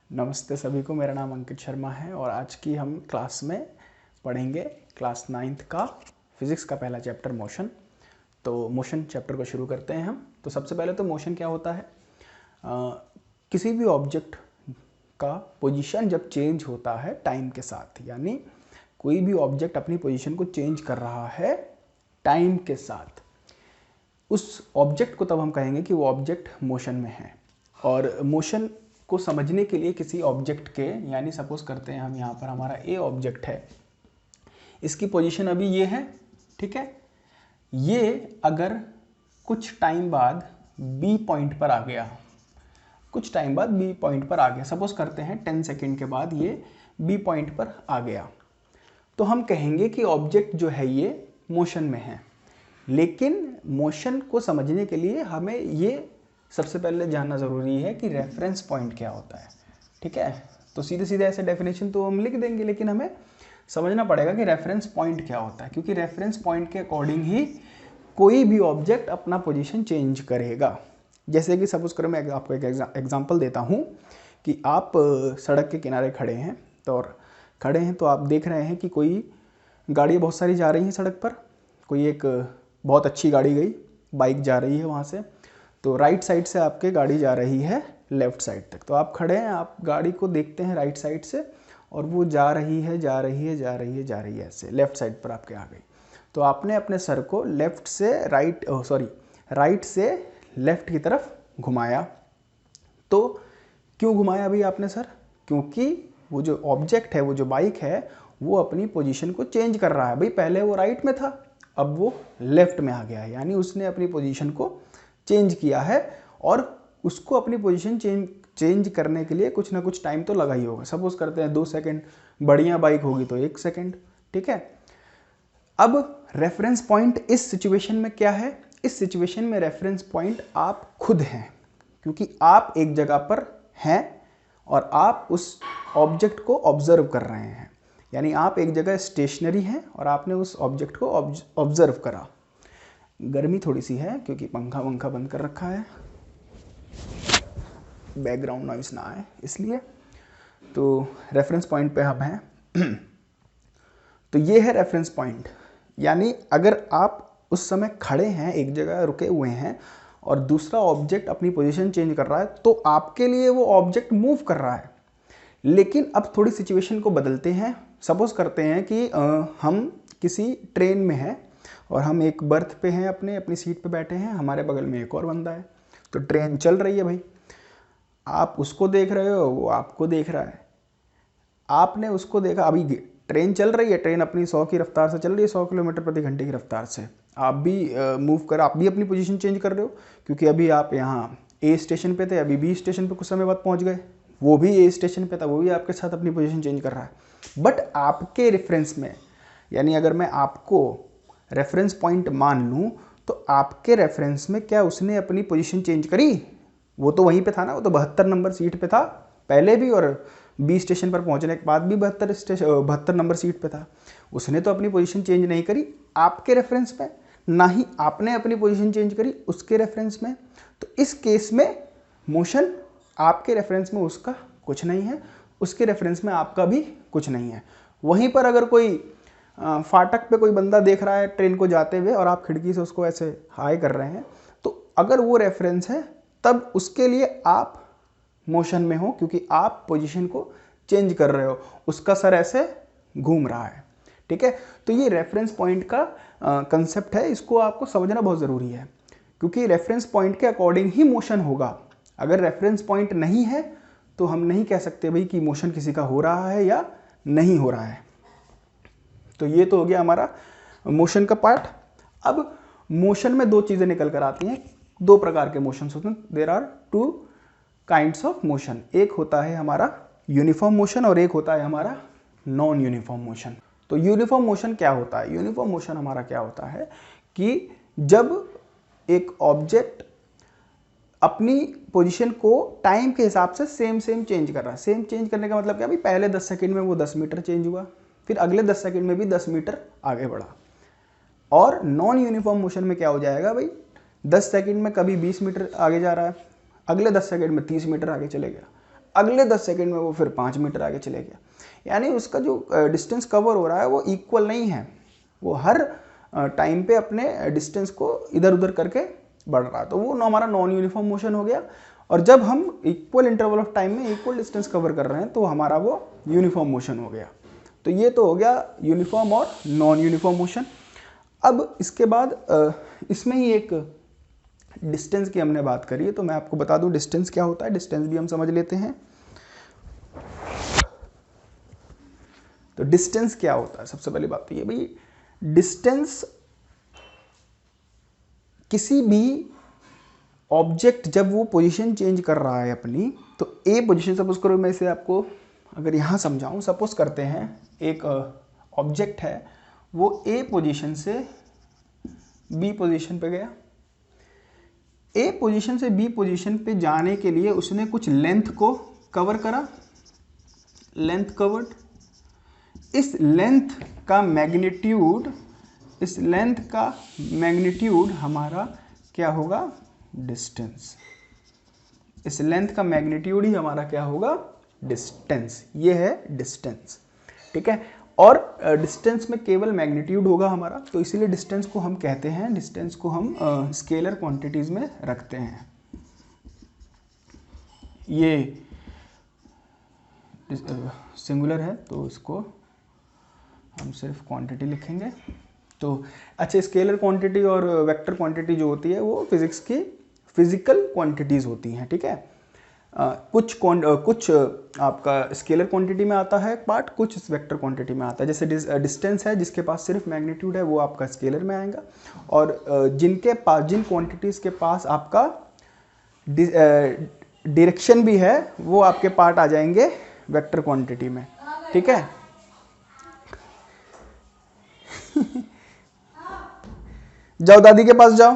नमस्ते सभी को। मेरा नाम अंकित शर्मा है और आज की हम क्लास में पढ़ेंगे क्लास 9th का फिज़िक्स का पहला चैप्टर मोशन। तो मोशन चैप्टर को शुरू करते हैं हम। तो सबसे पहले तो मोशन क्या होता है? किसी भी ऑब्जेक्ट का पोजीशन जब चेंज होता है टाइम के साथ, यानी कोई भी ऑब्जेक्ट अपनी पोजीशन को चेंज कर रहा है टाइम के साथ, उस ऑब्जेक्ट को तब हम कहेंगे कि वो ऑब्जेक्ट मोशन में है। और मोशन को समझने के लिए किसी ऑब्जेक्ट के, यानी सपोज करते हैं हम यहाँ पर हमारा ए ऑब्जेक्ट है, इसकी पोजीशन अभी ये है, ठीक है। ये अगर कुछ टाइम बाद बी पॉइंट पर आ गया, कुछ टाइम बाद बी पॉइंट पर आ गया, सपोज करते हैं 10 सेकेंड के बाद ये बी पॉइंट पर आ गया, तो हम कहेंगे कि ऑब्जेक्ट जो है ये मोशन में है। लेकिन मोशन को समझने के लिए हमें ये सबसे पहले जानना ज़रूरी है कि रेफरेंस पॉइंट क्या होता है, ठीक है। तो सीधे सीधे ऐसे डेफिनेशन तो हम लिख देंगे, लेकिन हमें समझना पड़ेगा कि रेफरेंस पॉइंट क्या होता है, क्योंकि रेफरेंस पॉइंट के अकॉर्डिंग ही कोई भी ऑब्जेक्ट अपना पोजीशन चेंज करेगा। जैसे कि सपोज करो, मैं आपको एक एग्जांपल देता हूँ कि आप सड़क के किनारे खड़े हैं, तो आप देख रहे हैं कि कोई गाड़ियाँ बहुत सारी जा रही हैं सड़क पर। कोई एक बहुत अच्छी गाड़ी गई, बाइक जा रही है वहाँ से, तो राइट साइड से आपके गाड़ी जा रही है लेफ़्ट साइड तक। तो आप खड़े हैं, आप गाड़ी को देखते हैं राइट साइड से, और वो जा रही है ऐसे लेफ़्ट साइड पर आपके आ गई। तो आपने अपने सर को राइट से लेफ़्ट की तरफ घुमाया। तो क्यों घुमाया अभी आपने सर? क्योंकि वो जो ऑब्जेक्ट है, वो जो बाइक है, वो अपनी पोजीशन को चेंज कर रहा है। भाई पहले वो राइट में था, अब वो लेफ़्ट में आ गया है, यानी उसने अपनी पोजीशन को चेंज किया है। और उसको अपनी पोजीशन चेंज करने के लिए कुछ ना कुछ टाइम तो लगा ही होगा। सपोज करते हैं 2 सेकेंड, बढ़िया बाइक होगी तो 1 सेकेंड, ठीक है। अब रेफरेंस पॉइंट इस सिचुएशन में क्या है? इस सिचुएशन में रेफरेंस पॉइंट आप खुद हैं, क्योंकि आप एक जगह पर हैं और आप उस ऑब्जेक्ट को ऑब्जर्व कर रहे हैं। यानी आप एक जगह स्टेशनरी हैं और आपने उस ऑब्जेक्ट को ऑब्जर्व करा। गर्मी थोड़ी सी है क्योंकि पंखा बंद कर रखा है, बैकग्राउंड नॉइस ना आए इसलिए। तो रेफरेंस पॉइंट पे हम हैं। तो ये है रेफरेंस पॉइंट, यानी अगर आप उस समय खड़े हैं, एक जगह रुके हुए हैं और दूसरा ऑब्जेक्ट अपनी पोजीशन चेंज कर रहा है, तो आपके लिए वो ऑब्जेक्ट मूव कर रहा है। लेकिन अब थोड़ी सिचुएशन को बदलते हैं। सपोज करते हैं कि हम किसी ट्रेन में हैं और हम एक बर्थ पे हैं, अपनी सीट पे बैठे हैं, हमारे बगल में एक और बंदा है। तो ट्रेन चल रही है भाई, आप उसको देख रहे हो, वो आपको देख रहा है। आपने उसको देखा, अभी ट्रेन चल रही है, ट्रेन अपनी 100 की रफ्तार से चल रही है, 100 किलोमीटर प्रति घंटे की रफ्तार से। आप भी आप भी अपनी पोजीशन चेंज कर रहे हो, क्योंकि अभी आप यहाँ ए स्टेशन पे थे, अभी बी स्टेशन पे कुछ समय बाद पहुँच गए। वो भी ए स्टेशन पे था, वो भी आपके साथ अपनी पोजीशन चेंज कर रहा है। बट आपके रेफरेंस में, यानी अगर मैं आपको रेफरेंस पॉइंट मान लूँ, तो आपके रेफरेंस में क्या उसने अपनी पोजीशन चेंज करी? वो तो वहीं पे था ना, वो तो 72 नंबर सीट पे था पहले भी, और बी स्टेशन पर पहुंचने के बाद भी 72 नंबर सीट पे था। उसने तो अपनी पोजीशन चेंज नहीं करी आपके रेफरेंस में, ना ही आपने अपनी पोजीशन चेंज करी उसके रेफरेंस में। तो इस केस में मोशन आपके रेफरेंस में उसका कुछ नहीं है, उसके रेफरेंस में आपका भी कुछ नहीं है। वहीं पर अगर कोई फाटक पे कोई बंदा देख रहा है ट्रेन को जाते हुए और आप खिड़की से उसको ऐसे हाई कर रहे हैं, तो अगर वो रेफरेंस है तब उसके लिए आप मोशन में हो, क्योंकि आप पोजीशन को चेंज कर रहे हो, उसका सर ऐसे घूम रहा है, ठीक है। तो ये रेफरेंस पॉइंट का कंसेप्ट है, इसको आपको समझना बहुत ज़रूरी है, क्योंकि रेफरेंस पॉइंट के अकॉर्डिंग ही मोशन होगा। अगर रेफरेंस पॉइंट नहीं है तो हम नहीं कह सकते भाई कि मोशन किसी का हो रहा है या नहीं हो रहा है। तो ये तो हो गया हमारा मोशन का पार्ट। अब मोशन में दो चीज़ें निकल कर आती हैं, दो प्रकार के मोशंस होते हैं। There are 2 kinds of motion. एक होता है हमारा यूनिफॉर्म मोशन और एक होता है हमारा नॉन यूनिफॉर्म मोशन। तो यूनिफॉर्म मोशन क्या होता है? यूनिफॉर्म मोशन हमारा क्या होता है कि जब एक ऑब्जेक्ट अपनी पोजीशन को टाइम के हिसाब से सेम चेंज कर रहा है। सेम चेंज करने का मतलब क्या? भाई पहले 10 सेकंड में वो 10 मीटर चेंज हुआ, फिर अगले 10 सेकंड में भी 10 मीटर आगे बढ़ा। और नॉन यूनिफॉर्म मोशन में क्या हो जाएगा भाई, 10 सेकंड में कभी 20 मीटर आगे जा रहा है, अगले 10 सेकंड में 30 मीटर आगे चले गया, अगले 10 सेकंड में वो फिर 5 मीटर आगे चले गया। यानी उसका जो डिस्टेंस कवर हो रहा है वो इक्वल नहीं है, वो हर टाइम पे अपने डिस्टेंस को इधर उधर करके बढ़ रहा है। तो वो हमारा नॉन यूनिफॉर्म मोशन हो गया। और जब हम इक्वल इंटरवल ऑफ टाइम में इक्वल डिस्टेंस कवर कर रहे हैं तो हमारा वो यूनिफॉर्म मोशन हो गया। तो ये तो हो गया यूनिफॉर्म और नॉन यूनिफॉर्म मोशन। अब इसके बाद इसमें ही एक डिस्टेंस की हमने बात करी है, तो मैं आपको बता दूं डिस्टेंस क्या होता है। डिस्टेंस भी हम समझ लेते हैं। तो डिस्टेंस क्या होता है, सबसे पहली बात तो ये भाई, डिस्टेंस किसी भी ऑब्जेक्ट जब वो पोजीशन चेंज कर रहा है अपनी, तो ए पोजीशन, सपोज करो मैं इसे आपको अगर यहाँ समझाऊँ, सपोज करते हैं एक ऑब्जेक्ट है, वो ए पोजीशन से बी पोजीशन पे गया। ए पोजीशन से बी पोजीशन पे जाने के लिए उसने कुछ लेंथ को कवर करा, लेंथ कवर्ड। इस लेंथ का मैग्नीट्यूड हमारा क्या होगा, डिस्टेंस। इस लेंथ का मैग्नीट्यूड ही हमारा क्या होगा, डिस्टेंस। ये है डिस्टेंस, ठीक है। और डिस्टेंस में केवल मैग्नीट्यूड होगा हमारा, तो इसीलिए डिस्टेंस को हम कहते हैं, डिस्टेंस को हम स्केलर क्वांटिटीज में रखते हैं। ये सिंगुलर है तो इसको हम सिर्फ क्वांटिटी लिखेंगे। तो अच्छा, स्केलर क्वांटिटी और वेक्टर क्वांटिटी जो होती है वो फिजिक्स की फिजिकल क्वांटिटीज़ होती हैं, ठीक है। कुछ आपका स्केलर क्वांटिटी में आता है पार्ट, कुछ वेक्टर क्वांटिटी में आता है। जैसे डिस्टेंस है जिसके पास सिर्फ मैग्नीट्यूड है, वो आपका स्केलर में आएगा। और जिन क्वांटिटीज़ के पास आपका डायरेक्शन भी है, वो आपके पार्ट आ जाएंगे वेक्टर क्वांटिटी में, ठीक है। जाओ दादी के पास जाओ,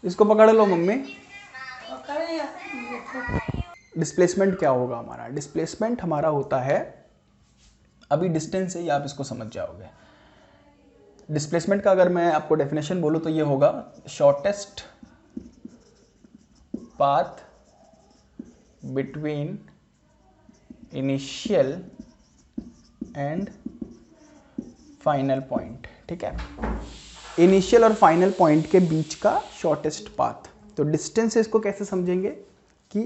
इसको पकड़ लो मम्मी। डिस्प्लेसमेंट क्या होगा हमारा, डिस्प्लेसमेंट हमारा होता है, अभी डिस्टेंस से ही आप इसको समझ जाओगे। डिस्प्लेसमेंट का अगर मैं आपको डेफिनेशन बोलूं तो ये होगा shortest path between initial and final point, ठीक है। इनिशियल और फाइनल पॉइंट के बीच का शॉर्टेस्ट पाथ। तो डिस्टेंस से इसको कैसे समझेंगे कि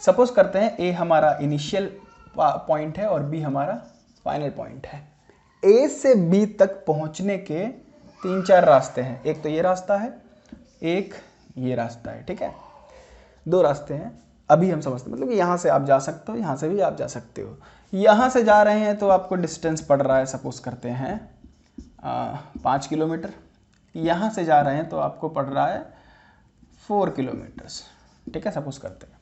सपोज करते हैं ए हमारा इनिशियल पॉइंट है और बी हमारा फाइनल पॉइंट है। ए से बी तक पहुंचने के 3-4 रास्ते हैं। एक तो ये रास्ता है, एक ये रास्ता है, ठीक है। 2 रास्ते हैं, अभी हम समझते हैं, मतलब कि यहाँ से आप जा सकते हो, यहाँ से भी आप जा सकते हो। यहाँ से जा रहे हैं तो आपको डिस्टेंस पड़ रहा है, सपोज करते हैं 5 किलोमीटर। यहाँ से जा रहे हैं तो आपको पड़ रहा है 4 किलोमीटर्स, ठीक है, सपोज करते हैं।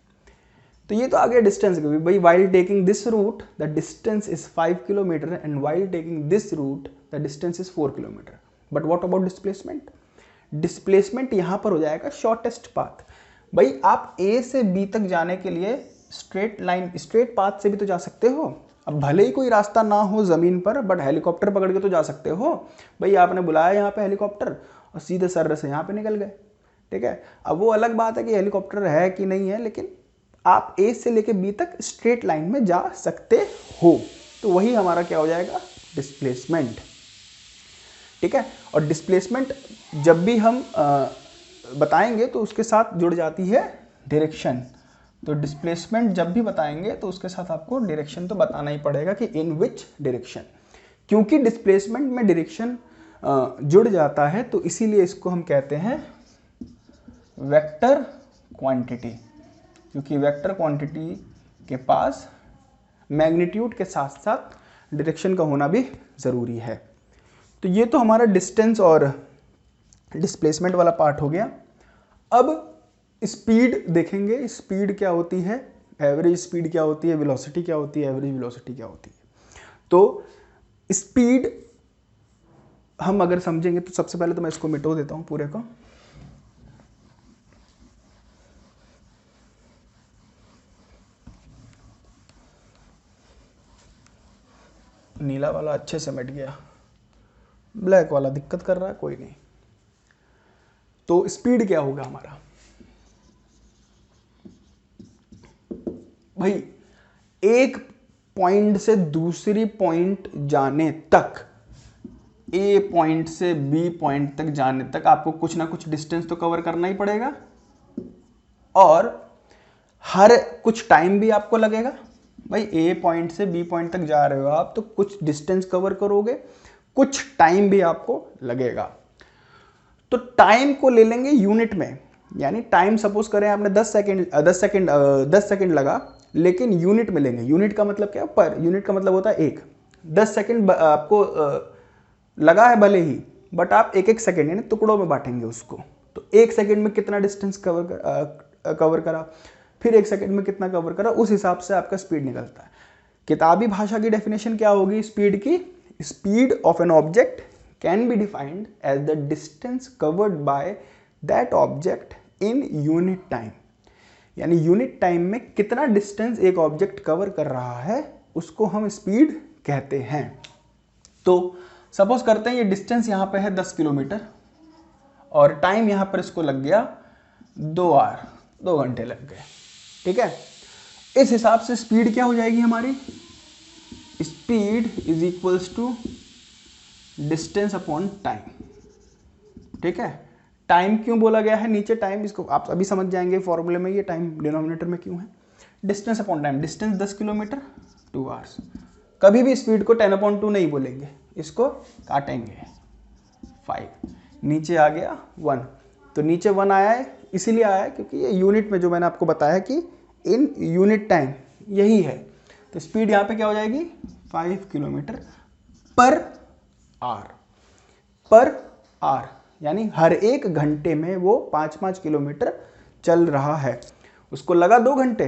तो ये तो आ गया डिस्टेंस का भी भाई, while taking this route the distance is 5 kilometre and while taking this route the distance is 4 kilometre. But what about displacement? Displacement यहाँ पर हो जाएगा शॉर्टेस्ट पाथ। भाई आप ए से बी तक जाने के लिए स्ट्रेट पाथ से भी तो जा सकते हो। अब भले ही कोई रास्ता ना हो ज़मीन पर, बट हेलीकॉप्टर पकड़ के तो जा सकते हो। भाई आपने बुलाया यहाँ पे हेलीकॉप्टर और सीधे सर से यहाँ पे निकल गए, ठीक है। अब वो अलग बात है कि हेलीकॉप्टर है कि नहीं है, लेकिन आप ए से लेके बी तक स्ट्रेट लाइन में जा सकते हो। तो वही हमारा क्या हो जाएगा, डिस्प्लेसमेंट, ठीक है। और डिस्प्लेसमेंट जब भी हम बताएंगे तो उसके साथ जुड़ जाती है डायरेक्शन। तो डिस्प्लेसमेंट जब भी बताएंगे तो उसके साथ आपको डायरेक्शन तो बताना ही पड़ेगा कि इन विच डायरेक्शन, क्योंकि डिस्प्लेसमेंट में डायरेक्शन जुड़ जाता है, तो इसीलिए इसको हम कहते हैं वेक्टर क्वांटिटी, क्योंकि वेक्टर क्वांटिटी के पास मैग्नीट्यूड के साथ साथ डायरेक्शन का होना भी ज़रूरी है। तो ये तो हमारा डिस्टेंस और डिस्प्लेसमेंट वाला पार्ट हो गया। अब स्पीड देखेंगे, स्पीड क्या होती है, एवरेज स्पीड क्या होती है, वेलोसिटी क्या होती है, एवरेज वेलोसिटी क्या होती है। तो स्पीड हम अगर समझेंगे तो सबसे पहले तो मैं इसको मिटो देता हूं पूरे को। नीला वाला अच्छे से मिट गया, ब्लैक वाला दिक्कत कर रहा है, कोई नहीं, तो स्पीड क्या होगा हमारा भाई, एक पॉइंट से दूसरी पॉइंट जाने तक, ए पॉइंट से बी पॉइंट तक जाने तक आपको कुछ ना कुछ डिस्टेंस तो कवर करना ही पड़ेगा, और हर कुछ टाइम भी आपको लगेगा। भाई ए पॉइंट से बी पॉइंट तक जा रहे हो आप, तो कुछ डिस्टेंस कवर करोगे, कुछ टाइम भी आपको लगेगा। तो टाइम को ले लेंगे यूनिट में, यानी टाइम सपोज करें आपने 10 सेकंड लगा, लेकिन यूनिट में लेंगे। यूनिट का मतलब क्या है? पर यूनिट का मतलब होता है एक। 10 सेकंड आपको लगा है भले ही, बट आप एक एक सेकंड यानी टुकड़ों में बांटेंगे उसको। तो एक सेकंड में कितना डिस्टेंस कवर करा, फिर एक सेकंड में कितना कवर करा, उस हिसाब से आपका स्पीड निकलता है। किताबी भाषा की डेफिनेशन क्या होगी स्पीड की? Speed of an object can be defined as the distance covered by that object in unit time. यानी यूनिट टाइम में कितना डिस्टेंस एक ऑब्जेक्ट कवर कर रहा है, उसको हम स्पीड कहते हैं। तो सपोज करते हैं ये डिस्टेंस यहां पे है 10 किलोमीटर, और टाइम यहां पर इसको लग गया 2 आवर, 2 घंटे लग गए, ठीक है। इस हिसाब से स्पीड क्या हो जाएगी हमारी? Speed is equals to distance upon time, ठीक है। टाइम क्यों बोला गया है नीचे टाइम, इसको आप अभी समझ जाएंगे फॉर्मूले में, ये टाइम डिनोमिनेटर में क्यों है। Distance upon time, distance 10 kilometre 2 hours. कभी भी स्पीड को 10/2 नहीं बोलेंगे, इसको काटेंगे 5, नीचे आ गया 1। तो नीचे 1 आया है, इसीलिए आया है क्योंकि ये यूनिट में, जो मैंने आपको बताया कि इन यूनिट टाइम यही है। तो स्पीड यहाँ पे क्या हो जाएगी 5 किलोमीटर पर आवर, यानी हर एक घंटे में वो 5-5 किलोमीटर चल रहा है। उसको लगा 2 घंटे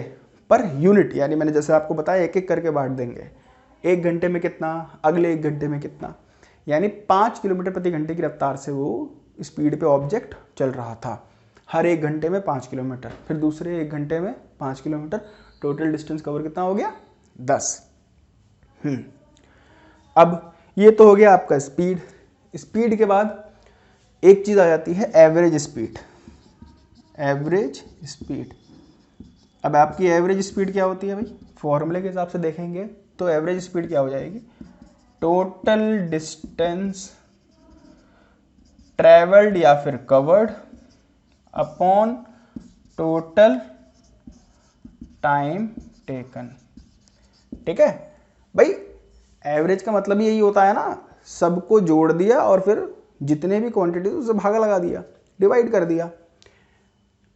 पर यूनिट, यानी मैंने जैसे आपको बताया एक एक करके बांट देंगे, 1 घंटे में कितना, अगले 1 घंटे में कितना, यानी 5 किलोमीटर प्रति घंटे की रफ्तार से वो स्पीड पे ऑब्जेक्ट चल रहा था। हर 1 घंटे में 5 किलोमीटर, फिर दूसरे 1 घंटे में 5 किलोमीटर, टोटल डिस्टेंस कवर कितना हो गया 10। अब ये तो हो गया आपका स्पीड। स्पीड के बाद एक चीज आ जाती है एवरेज स्पीड। एवरेज स्पीड, अब आपकी एवरेज स्पीड क्या होती है भाई, फॉर्मूले के हिसाब से देखेंगे तो एवरेज स्पीड क्या हो जाएगी, टोटल डिस्टेंस ट्रेवल्ड या फिर covered upon total time taken, ठीक है। भाई एवरेज का मतलब यही होता है ना, सबको जोड़ दिया और फिर जितने भी क्वांटिटी उससे भागा लगा दिया, डिवाइड कर दिया।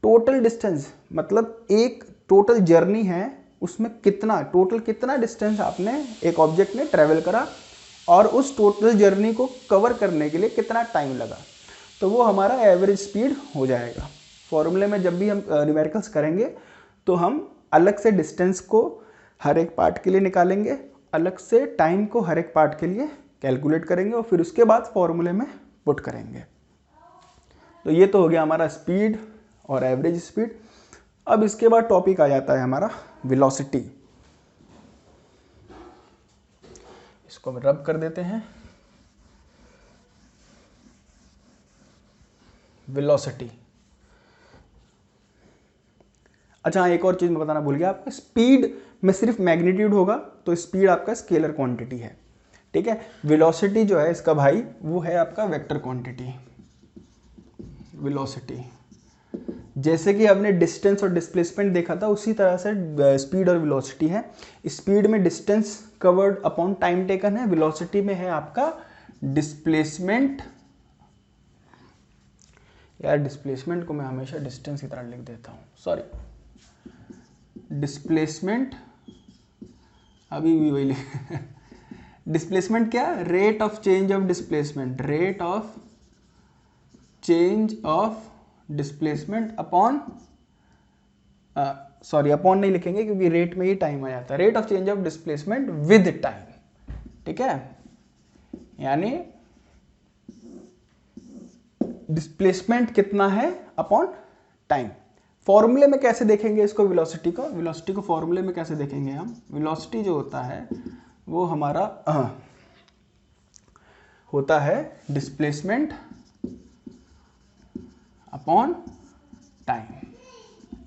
टोटल डिस्टेंस मतलब एक टोटल जर्नी है, उसमें कितना टोटल कितना डिस्टेंस आपने एक ऑब्जेक्ट ने ट्रेवल करा, और उस टोटल जर्नी को कवर करने के लिए कितना टाइम लगा, तो वो हमारा एवरेज स्पीड हो जाएगा। फॉर्मूले में जब भी हम न्यूमेरिकल्स करेंगे तो हम अलग से डिस्टेंस को हर एक पार्ट के लिए निकालेंगे, अलग से टाइम को हर एक पार्ट के लिए कैलकुलेट करेंगे, और फिर उसके बाद फॉर्मूले में पुट करेंगे। तो ये तो हो गया हमारा स्पीड और एवरेज स्पीड। अब इसके बाद टॉपिक आ जाता है हमारा वेलोसिटी। इसको हम रब कर देते हैं। वेलोसिटी, अच्छा एक और चीज मैं बताना भूल गया आपको, स्पीड में सिर्फ मैग्नीट्यूड होगा तो स्पीड आपका स्केलर क्वांटिटी है, ठीक है। वेलोसिटी जो है इसका भाई वो है आपका वेक्टर क्वांटिटी। वेलोसिटी जैसे कि हमने डिस्टेंस और डिस्प्लेसमेंट देखा था, उसी तरह से स्पीड और वेलोसिटी है। स्पीड में distance covered upon time taken है, वेलोसिटी में है आपका डिस्प्लेसमेंट, यार डिस्प्लेसमेंट को मैं हमेशा डिस्टेंस की तरह लिख देता हूं, सॉरी, डिस्प्लेसमेंट अभी भी वही डिस्प्लेसमेंट क्या, rate of change of displacement, rate of change of displacement upon, sorry upon नहीं लिखेंगे क्योंकि रेट में ही टाइम आ जाता है, rate of change of displacement with time, ठीक है। यानी डिस्प्लेसमेंट कितना है अपॉन टाइम। फॉर्मूले में कैसे देखेंगे इसको, वेलोसिटी को, वेलोसिटी को फॉर्मूले में कैसे देखेंगे हम, वेलोसिटी जो होता है वो हमारा होता है डिस्प्लेसमेंट अपॉन टाइम।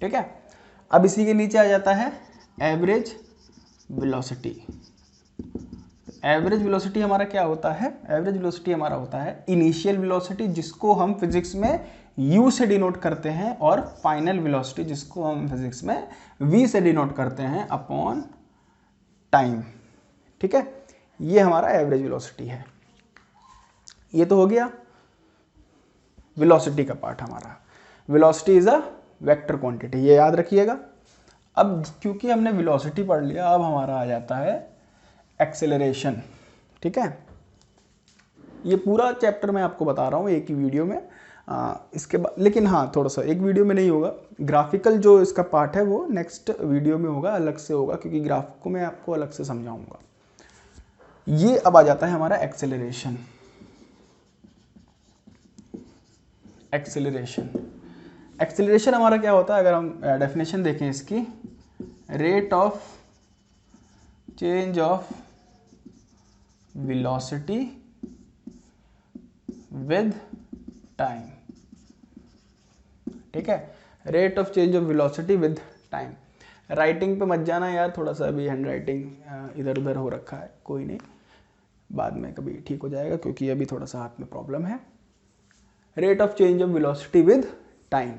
ठीक है, अब इसी के नीचे आ जाता है एवरेज वेलोसिटी। एवरेज वेलोसिटी हमारा क्या होता है? एवरेज वेलोसिटी हमारा होता है इनिशियल वेलोसिटी, जिसको हम फिजिक्स में u से डिनोट करते हैं, और फाइनल वेलोसिटी जिसको हम फिजिक्स में v से डिनोट करते हैं, अपॉन टाइम। ठीक है, ये हमारा एवरेज वेलोसिटी है। ये तो हो गया वेलोसिटी का पार्ट हमारा। Velocity is a vector quantity, ये याद रखिएगा। अब क्योंकि हमने वेलोसिटी पढ़ लिया, अब हमारा आ जाता है एक्सेलरेशन। ठीक है, ये पूरा चैप्टर मैं आपको बता रहा हूँ एक ही वीडियो में। इसके बाद लेकिन हाँ, थोड़ा सा एक वीडियो में नहीं होगा, ग्राफिकल जो इसका पार्ट है वो नेक्स्ट वीडियो में होगा, अलग से होगा, क्योंकि ग्राफ को मैं आपको अलग से समझाऊंगा। ये अब आ जाता है हमारा एक्सेलरेशन। एक्सेलरेशन हमारा क्या होता है? अगर हम डेफिनेशन देखें इसकी, rate of change of velocity with time. ठीक है, rate of change of velocity with time. Writing पे मत जाना यार, थोड़ा सा अभी हैंड राइटिंग इधर उधर हो रखा है, कोई नहीं, बाद में कभी ठीक हो जाएगा, क्योंकि अभी थोड़ा सा हाथ में प्रॉब्लम है। Rate of change of velocity with time,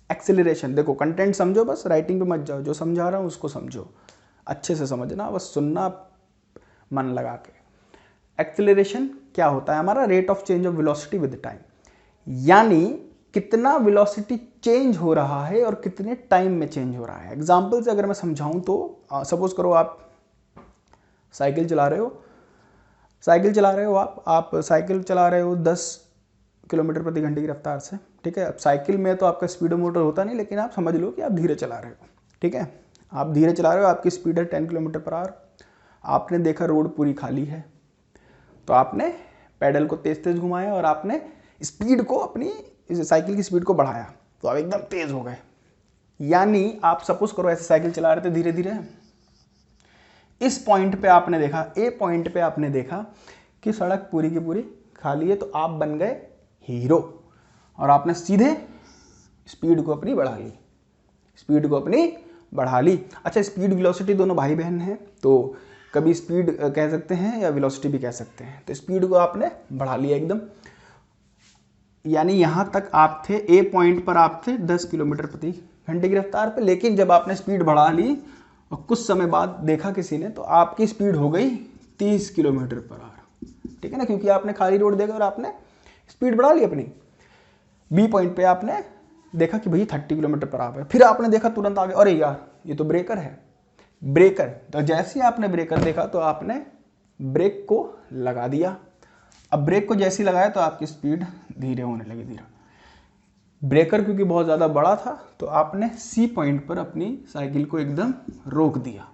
acceleration. देखो कंटेंट समझो, बस राइटिंग पे मत जाओ, जो समझा रहा हूँ उसको समझो, अच्छे से समझना, बस सुनना मन लगा के। एक्सेलरेशन क्या होता है हमारा? Rate of change of velocity with time, यानी कितना वेलोसिटी चेंज हो रहा है और कितने टाइम में चेंज हो रहा है। एग्जाम्पल से अगर मैं समझाऊं तो सपोज करो आप साइकिल चला रहे हो, आप साइकिल चला रहे हो 10 किलोमीटर प्रति घंटे की रफ्तार से। ठीक है, अब साइकिल में तो आपका स्पीडोमीटर होता नहीं, लेकिन आप समझ लो कि आप धीरे चला रहे हो। ठीक है, आप धीरे चला रहे हो, आपकी स्पीड है 10 किलोमीटर पर आवर। आपने देखा रोड पूरी खाली है, तो आपने पैडल को तेज तेज घुमाया और आपने स्पीड को, अपनी साइकिल की स्पीड को बढ़ाया, तो आप एकदम तेज हो गए। यानी आप सपोज करो ऐसे साइकिल चला रहे थे धीरे धीरे, इस पॉइंट पे आपने देखा, ए पॉइंट पे आपने देखा कि सड़क पूरी की पूरी खाली है, तो आप बन गए हीरो और आपने सीधे स्पीड को अपनी बढ़ा ली। अच्छा, स्पीड वेलोसिटी दोनों भाई बहन हैं, तो कभी स्पीड कह सकते हैं या वेलोसिटी भी कह सकते हैं। तो स्पीड को आपने बढ़ा लिया एकदम, यानी यहां तक आप थे, ए पॉइंट पर आप थे 10 किलोमीटर प्रति घंटे की रफ्तार पे, लेकिन जब आपने स्पीड बढ़ा ली और कुछ समय बाद देखा किसी ने, तो आपकी स्पीड हो गई 30 किलोमीटर पर आवर। ठीक है ना, क्योंकि आपने खाली रोड देखा और आपने स्पीड बढ़ा ली अपनी। बी पॉइंट पे आपने देखा कि भाई 30 किलोमीटर पर आवर, फिर आपने देखा तुरंत आगे, अरे यार ये तो ब्रेकर है, तो जैसे ही आपने ब्रेकर देखा तो आपने ब्रेक को लगा दिया। अब ब्रेक को जैसे ही लगाया तो आपकी स्पीड धीरे होने लगी। ब्रेकर क्योंकि बहुत ज़्यादा बड़ा था, तो आपने सी पॉइंट पर अपनी साइकिल को एकदम रोक दिया।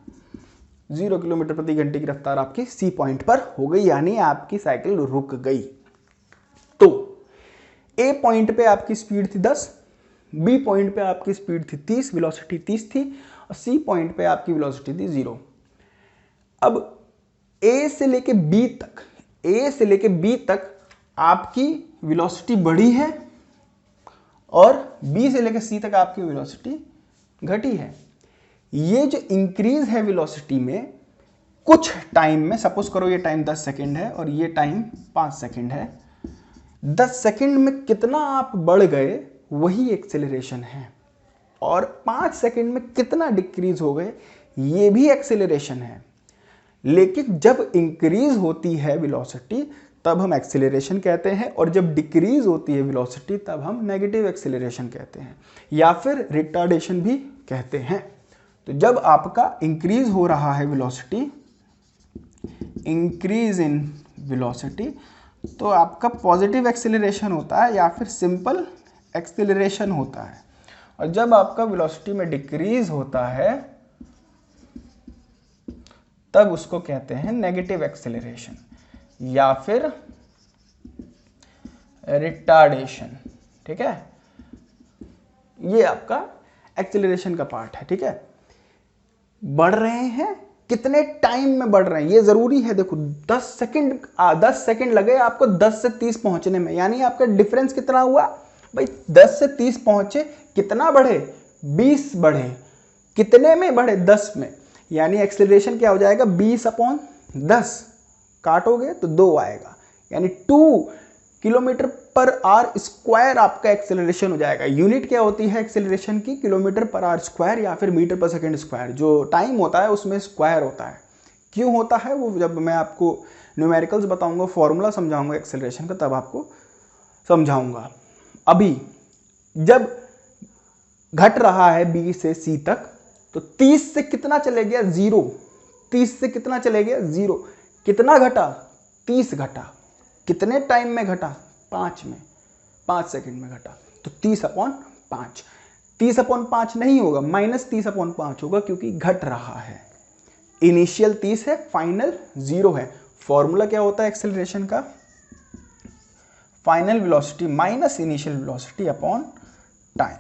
0 किलोमीटर प्रति घंटे की रफ्तार आपकी सी पॉइंट पर हो गई, यानी आपकी साइकिल रुक गई। तो ए पॉइंट पे आपकी स्पीड थी 10, बी पॉइंट पे आपकी स्पीड थी 30, वेलोसिटी 30 थी, और सी पॉइंट पे आपकी वेलोसिटी थी 0। अब ए से लेके बी तक आपकी वेलोसिटी बढ़ी है और बी से लेके सी तक आपकी वेलोसिटी घटी है। ये जो इंक्रीज है वेलोसिटी में, कुछ टाइम में, सपोज करो ये टाइम 10 सेकेंड है और ये टाइम 5 सेकेंड है, 10 सेकेंड में कितना आप बढ़ गए वही एक्सेलरेशन है, और 5 सेकेंड में कितना डिक्रीज हो गए ये भी एक्सेलरेशन है। लेकिन जब इंक्रीज होती है वेलोसिटी तब हम एक्सेलरेशन कहते हैं, और जब डिक्रीज होती है वेलोसिटी तब हम नेगेटिव एक्सेलरेशन कहते हैं, या फिर रिटार्डेशन भी कहते हैं। तो जब आपका इंक्रीज हो रहा है वेलोसिटी, इंक्रीज इन वेलोसिटी, तो आपका पॉजिटिव एक्सेलरेशन होता है या फिर सिंपल एक्सेलरेशन होता है। और जब आपका वेलोसिटी में डिक्रीज होता है तब उसको कहते हैं नेगेटिव एक्सेलरेशन या फिर रिटार्डेशन। ठीक है, ये आपका एक्सेलरेशन का पार्ट है। ठीक है, बढ़ रहे हैं, कितने टाइम में बढ़ रहे हैं ये जरूरी है। देखो 10 सेकंड लगे आपको 10 से 30 पहुंचने में, यानी आपका डिफरेंस कितना हुआ, भाई 10 से 30 पहुंचे, कितना बढ़े, 20 बढ़े, कितने में बढ़े, 10 में, यानी एक्सेलरेशन क्या हो जाएगा, 20/10, काटोगे तो 2 आएगा, यानी 2 किलोमीटर पर आवर स्क्वायर आपका एक्सेलरेशन हो जाएगा। यूनिट क्या होती है एक्सेलरेशन की, किलोमीटर पर आवर स्क्वायर या फिर मीटर पर सेकेंड स्क्वायर, जो टाइम होता है उसमें स्क्वायर होता है। क्यों होता है वो जब मैं आपको न्यूमेरिकल्स बताऊंगा, फॉर्मूला समझाऊंगा एक्सेलरेशन का, तब आपको समझाऊंगा। अभी जब घट रहा है B से C तक, तो 30 से कितना चले गया, 0, 30 से कितना चले गया, 0, कितना घटा, 30 घटा, कितने टाइम में घटा, 5 में, 5 सेकंड में घटा, तो 30/5, 30/5 नहीं होगा, -30/5 होगा, क्योंकि घट रहा है। इनिशियल 30 है, फाइनल 0 है। फॉर्मूला क्या होता है एक्सेलरेशन का, final velocity minus initial velocity upon time.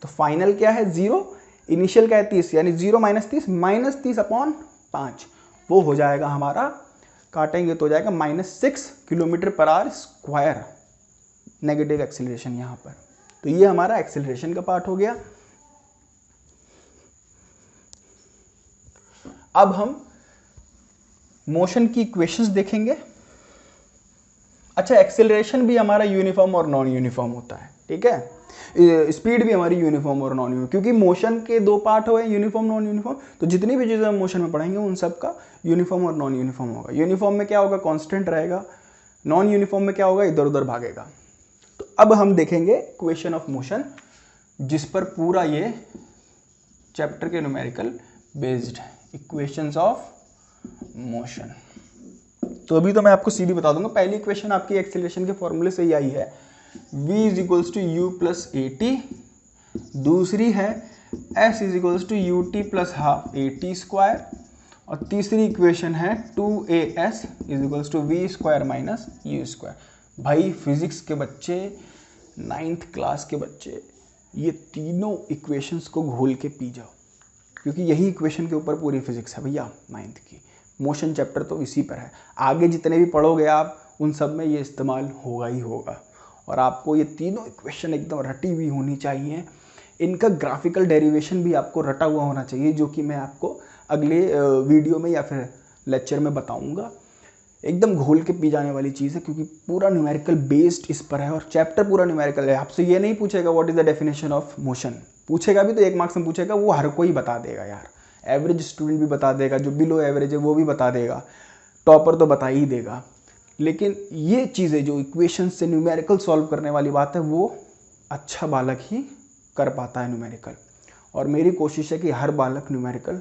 तो फाइनल क्या है 0, इनिशियल क्या है 30, यानी 0 - 30/5, वो हो जाएगा हमारा, काटेंगे तो हो जाएगा -6 kilometre per hour square, negative acceleration यहाँ पर। तो ये हमारा एक्सेलरेशन का पार्ट हो गया। अब हम मोशन की इक्वेशंस देखेंगे। अच्छा, एक्सेलरेशन भी हमारा यूनिफॉर्म और नॉन यूनिफॉर्म होता है, ठीक है। स्पीड भी हमारी यूनिफॉर्म और नॉन यूनिफॉर्म, क्योंकि मोशन के 2 पार्ट हुए, यूनिफॉर्म नॉन यूनिफॉर्म। तो जितनी भी चीज़ें हम मोशन में पढ़ेंगे उन सब का यूनिफॉर्म और नॉन यूनिफॉर्म होगा। यूनिफॉर्म में क्या होगा, कांस्टेंट रहेगा, नॉन यूनिफॉर्म में क्या होगा, इधर उधर भागेगा। तो अब हम देखेंगे इक्वेशन ऑफ मोशन, जिस पर पूरा ये चैप्टर के न्यूमेरिकल बेस्ड है, इक्वेशंस ऑफ मोशन। तो अभी तो मैं आपको सीधी बता दूंगा, पहली इक्वेशन आपकी एक्सेलरेशन के फॉर्मूले से ही आई है, v = u + at, दूसरी है s = ut + ½ at², और तीसरी इक्वेशन है 2as = v² - u²। भाई फिजिक्स के बच्चे, 9th क्लास के बच्चे, ये तीनों इक्वेशंस को घोल के पी जाओ, क्योंकि यही इक्वेशन के ऊपर पूरी फिजिक्स है भैया 9th की। मोशन चैप्टर तो इसी पर है, आगे जितने भी पढ़ोगे आप उन सब में ये इस्तेमाल होगा ही होगा। और आपको ये तीनों इक्वेशन एकदम रटी हुई होनी चाहिए, इनका ग्राफिकल डेरिवेशन भी आपको रटा हुआ होना चाहिए, जो कि मैं आपको अगले वीडियो में या फिर लेक्चर में बताऊंगा। एकदम घोल के पी जाने वाली चीज़ है, क्योंकि पूरा न्यूमेरिकल बेस्ड इस पर है, और चैप्टर पूरा न्यूमेरिकल है। आपसे ये नहीं पूछेगा what is the definition of motion, पूछेगा भी तो 1 मार्क्स में पूछेगा, वो हर कोई बता देगा यार, एवरेज स्टूडेंट भी बता देगा, जो बिलो एवरेज है वो भी बता देगा, टॉपर तो बता ही देगा। लेकिन ये चीज़ें जो इक्वेशन से न्यूमेरिकल सॉल्व करने वाली बात है, वो अच्छा बालक ही कर पाता है न्यूमेरिकल। और मेरी कोशिश है कि हर बालक न्यूमेरिकल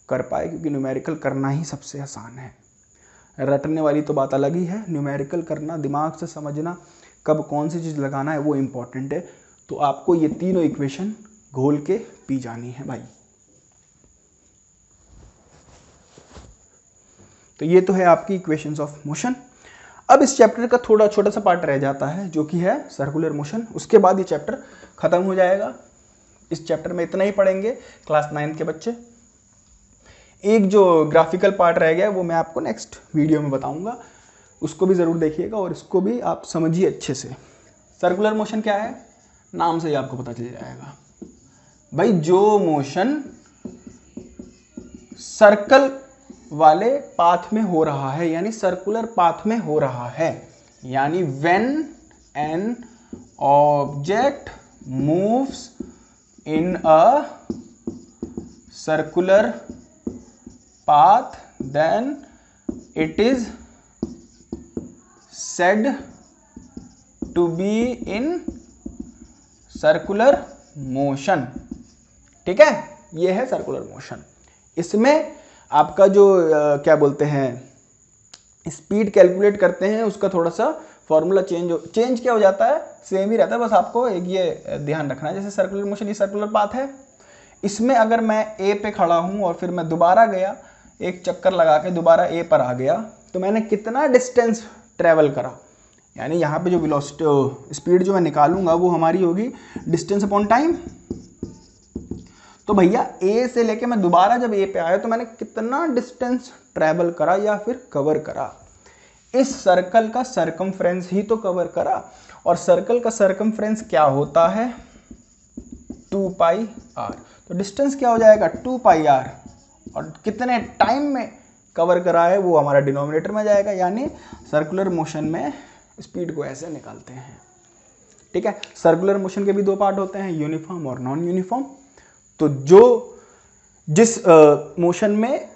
कर पाए, क्योंकि न्यूमेरिकल करना ही सबसे आसान है। रटने वाली तो बात अलग ही है, न्यूमेरिकल करना, दिमाग से समझना, कब कौन सी चीज़ लगाना है वो इम्पॉर्टेंट है। तो आपको ये तीनों इक्वेशन घोल के पी जानी है भाई। तो ये तो है आपकी इक्वेशंस ऑफ मोशन। अब इस चैप्टर का थोड़ा छोटा सा पार्ट रह जाता है, जो कि है सर्कुलर मोशन। उसके बाद ये चैप्टर खत्म हो जाएगा। इस चैप्टर में इतना ही पढ़ेंगे क्लास 9 के बच्चे। एक जो ग्राफिकल पार्ट रह गया है वो मैं आपको नेक्स्ट वीडियो में बताऊंगा, उसको भी ज़रूर देखिएगा और इसको भी आप समझिए अच्छे से। सर्कुलर मोशन क्या है, नाम से ही आपको पता चल जाएगा भाई। जो मोशन सर्कल वाले पाथ में हो रहा है, यानी सर्कुलर पाथ में हो रहा है, यानी when an object moves in a circular path, then it is said to be in circular motion। ठीक है, ये है सर्कुलर मोशन। इसमें आपका जो क्या बोलते हैं स्पीड कैलकुलेट करते हैं, उसका थोड़ा सा फॉर्मूला चेंज क्या हो जाता है, सेम ही रहता है, बस आपको एक ये ध्यान रखना है। जैसे सर्कुलर मोशन, ये सर्कुलर पाथ है, इसमें अगर मैं ए पे खड़ा हूं और फिर मैं दोबारा गया, एक चक्कर लगा के दोबारा ए पर आ गया, तो मैंने कितना डिस्टेंस ट्रेवल करा, यानी यहाँ पे जो वेलोसिटी स्पीड जो मैं निकालूंगा वो हमारी होगी डिस्टेंस अपॉन टाइम। तो भैया ए से लेके मैं दोबारा जब ए पे आया तो मैंने कितना डिस्टेंस ट्रेवल करा या फिर कवर करा, इस सर्कल का सरकमफ्रेंस ही तो कवर करा। और सर्कल का सरकमफ्रेंस क्या होता है 2 पाई आर। तो डिस्टेंस क्या हो जाएगा 2 पाई आर, और कितने टाइम में कवर करा है वो हमारा डिनोमिनेटर में जाएगा, यानी सर्कुलर मोशन में स्पीड को ऐसे निकालते हैं। ठीक है, सर्कुलर मोशन के भी दो पार्ट होते हैं, यूनिफॉर्म और नॉन यूनिफॉर्म। तो जिस मोशन में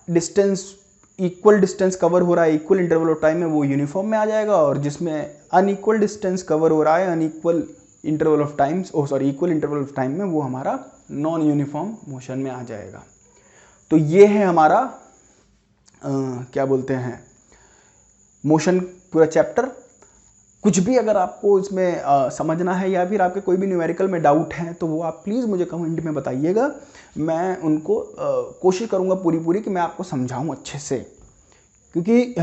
डिस्टेंस इक्वल डिस्टेंस कवर हो रहा है इक्वल इंटरवल ऑफ टाइम में, वो यूनिफॉर्म में आ जाएगा, और जिसमें अनइक्वल डिस्टेंस कवर हो रहा है unequal interval of times equal interval of time में, वो हमारा नॉन यूनिफॉर्म मोशन में आ जाएगा। तो ये है हमारा क्या बोलते हैं मोशन पूरा चैप्टर। कुछ भी अगर आपको इसमें समझना है या फिर आपके कोई भी न्यूमेरिकल में डाउट है तो वो आप प्लीज़ मुझे कमेंट में बताइएगा, मैं उनको कोशिश करूँगा पूरी कि मैं आपको समझाऊँ अच्छे से, क्योंकि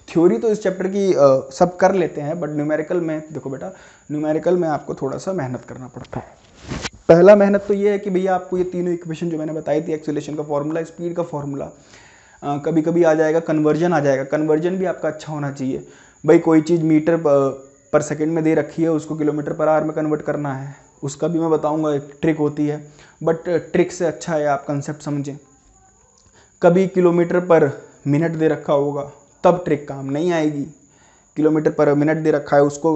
थ्योरी तो इस चैप्टर की सब कर लेते हैं, बट न्यूमेरिकल में देखो बेटा, न्यूमेरिकल में आपको थोड़ा सा मेहनत करना पड़ता है। पहला मेहनत तो ये है कि भैया आपको ये तीनों इक्वेशन जो मैंने बताई थी, एक्सीलरेशन का फॉर्मूला, स्पीड का फॉर्मूला, कभी कभी आ जाएगा कन्वर्जन आ जाएगा, कन्वर्जन भी आपका अच्छा होना चाहिए। भाई कोई चीज़ मीटर पर सेकंड में दे रखी है, उसको किलोमीटर पर आवर में कन्वर्ट करना है, उसका भी मैं बताऊंगा, एक ट्रिक होती है, बट ट्रिक से अच्छा है आप कंसेप्ट समझें। कभी किलोमीटर पर मिनट दे रखा होगा तब ट्रिक काम नहीं आएगी, किलोमीटर पर मिनट दे रखा है उसको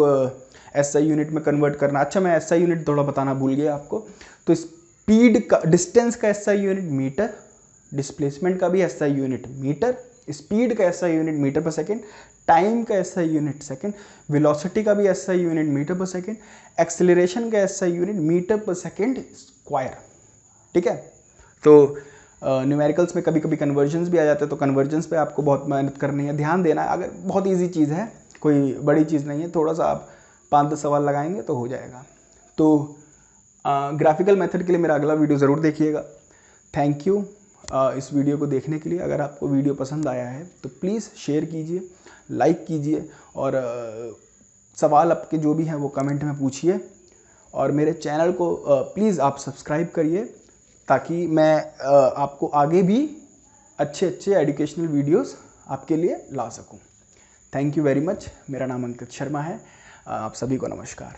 एसआई यूनिट में कन्वर्ट करना। अच्छा, मैं एसआई यूनिट थोड़ा बताना भूल गया आपको। तो स्पीड का, डिस्टेंस का एसआई यूनिट मीटर, डिस्प्लेसमेंट का भी एसआई यूनिट मीटर, स्पीड का एसआई यूनिट मीटर पर सेकेंड, टाइम का एसआई यूनिट सेकेंड, वेलोसिटी का भी एसआई यूनिट मीटर पर सेकेंड, एक्सेलरेशन का एसआई यूनिट मीटर पर सेकेंड स्क्वायर। ठीक है, तो न्यूमेरिकल्स में कभी कभी कन्वर्जन्स भी आ जाते हैं, तो कन्वर्जन्स पे आपको बहुत मेहनत करनी है, ध्यान देना है। अगर बहुत इजी चीज़ है, कोई बड़ी चीज़ नहीं है, थोड़ा सा आप 5-10 सवाल लगाएंगे तो हो जाएगा। तो ग्राफिकल मेथड के लिए मेरा अगला वीडियो ज़रूर देखिएगा। थैंक यू इस वीडियो को देखने के लिए। अगर आपको वीडियो पसंद आया है तो प्लीज़ शेयर कीजिए, लाइक कीजिए, और सवाल आपके जो भी हैं वो कमेंट में पूछिए, और मेरे चैनल को प्लीज़ आप सब्सक्राइब करिए, ताकि मैं आपको आगे भी अच्छे एजुकेशनल वीडियोस आपके लिए ला सकूं। Thank you very much. मेरा नाम अंकित शर्मा है। आप सभी को नमस्कार।